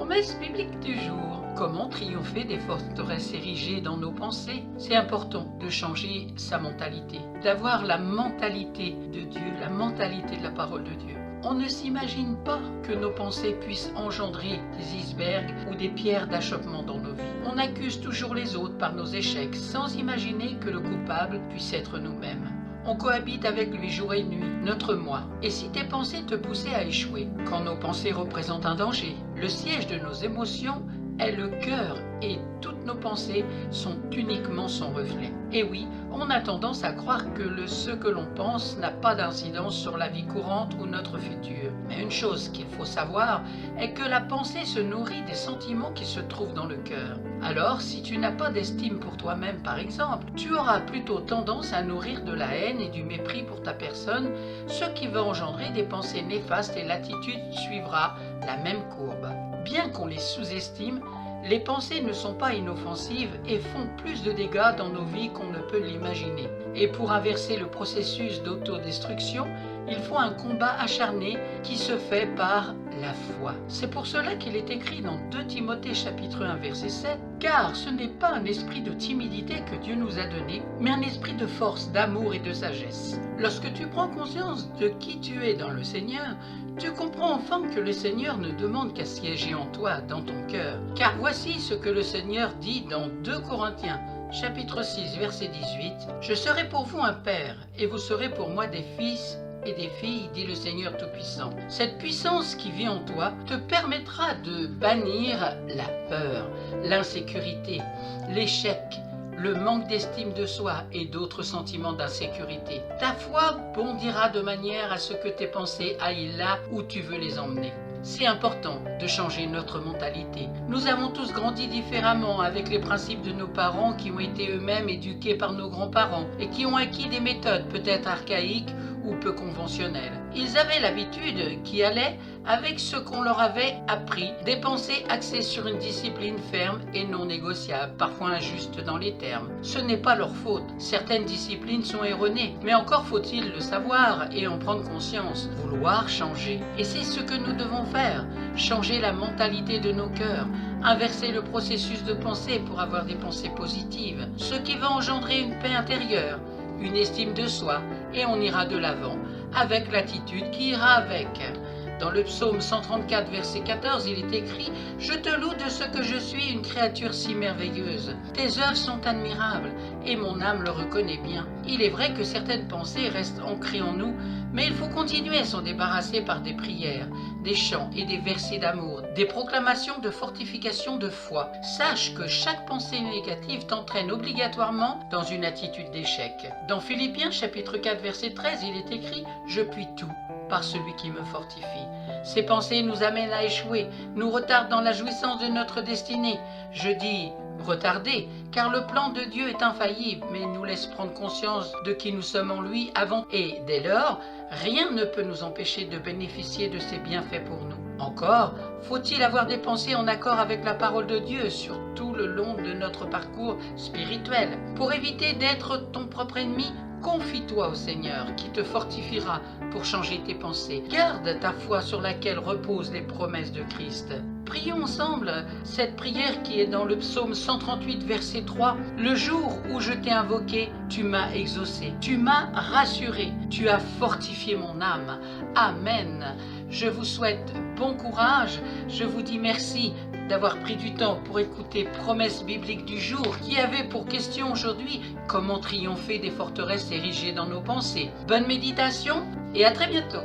Promesse biblique du jour. Comment triompher des forteresses érigées dans nos pensées? C'est important de changer sa mentalité, d'avoir la mentalité de Dieu, la mentalité de la parole de Dieu. On ne s'imagine pas que nos pensées puissent engendrer des icebergs ou des pierres d'achoppement dans nos vies. On accuse toujours les autres par nos échecs, sans imaginer que le coupable puisse être nous-mêmes. On cohabite avec lui jour et nuit, notre moi. Et si tes pensées te poussaient à échouer, quand nos pensées représentent un danger, le siège de nos émotions est le cœur et toutes nos pensées sont uniquement son reflet. Et oui, on a tendance à croire que ce que l'on pense n'a pas d'incidence sur la vie courante ou notre futur. Mais une chose qu'il faut savoir est que la pensée se nourrit des sentiments qui se trouvent dans le cœur. Alors, si tu n'as pas d'estime pour toi-même par exemple, tu auras plutôt tendance à nourrir de la haine et du mépris pour ta personne, ce qui va engendrer des pensées néfastes et l'attitude suivra la même courbe. Bien qu'on les sous-estime, les pensées ne sont pas inoffensives et font plus de dégâts dans nos vies qu'on ne peut l'imaginer. Et pour inverser le processus d'autodestruction, il faut un combat acharné qui se fait par la foi. C'est pour cela qu'il est écrit dans 2 Timothée chapitre 1 verset 7 « Car ce n'est pas un esprit de timidité que Dieu nous a donné, mais un esprit de force, d'amour et de sagesse. » Lorsque tu prends conscience de qui tu es dans le Seigneur, tu comprends enfin que le Seigneur ne demande qu'à siéger en toi, dans ton cœur. Car voici ce que le Seigneur dit dans 2 Corinthiens chapitre 6 verset 18 « Je serai pour vous un père, et vous serez pour moi des fils et des filles, dit le Seigneur Tout-Puissant. » Cette puissance qui vit en toi te permettra de bannir la peur, l'insécurité, l'échec, le manque d'estime de soi et d'autres sentiments d'insécurité. Ta foi bondira de manière à ce que tes pensées aillent là où tu veux les emmener. C'est important de changer notre mentalité. Nous avons tous grandi différemment avec les principes de nos parents qui ont été eux-mêmes éduqués par nos grands-parents et qui ont acquis des méthodes peut-être archaïques ou peu conventionnelles. Ils avaient l'habitude qui allait avec ce qu'on leur avait appris, des pensées axées sur une discipline ferme et non négociable, parfois injuste dans les termes. Ce n'est pas leur faute. Certaines disciplines sont erronées, mais encore faut-il le savoir et en prendre conscience, vouloir changer. Et c'est ce que nous devons faire, changer la mentalité de nos cœurs, inverser le processus de pensée pour avoir des pensées positives, ce qui va engendrer une paix intérieure, une estime de soi, et on ira de l'avant, avec l'attitude qui ira avec. Dans le psaume 134, verset 14, il est écrit « Je te loue de ce que je suis une créature si merveilleuse. Tes œuvres sont admirables, et mon âme le reconnaît bien. » Il est vrai que certaines pensées restent ancrées en nous, mais il faut continuer à s'en débarrasser par des prières, des chants et des versets d'amour, des proclamations de fortification de foi. Sache que chaque pensée négative t'entraîne obligatoirement dans une attitude d'échec. Dans Philippiens chapitre 4 verset 13, il est écrit « Je puis tout par celui qui me fortifie ». Ces pensées nous amènent à échouer, nous retardent dans la jouissance de notre destinée. Je dis retardés, car le plan de Dieu est infaillible, mais il nous laisse prendre conscience de qui nous sommes en lui avant et dès lors, rien ne peut nous empêcher de bénéficier de ses bienfaits pour nous. Encore, faut-il avoir des pensées en accord avec la parole de Dieu sur tout le long de notre parcours spirituel. Pour éviter d'être ton propre ennemi, confie-toi au Seigneur qui te fortifiera pour changer tes pensées. Garde ta foi sur laquelle reposent les promesses de Christ. Prions ensemble cette prière qui est dans le psaume 138 verset 3. « Le jour où je t'ai invoqué, tu m'as exaucé, tu m'as rassuré, tu as fortifié mon âme. » Amen. Je vous souhaite bon courage, je vous dis merci d'avoir pris du temps pour écouter Promesse biblique du jour qui avait pour question aujourd'hui comment triompher des forteresses érigées dans nos pensées. Bonne méditation et à très bientôt.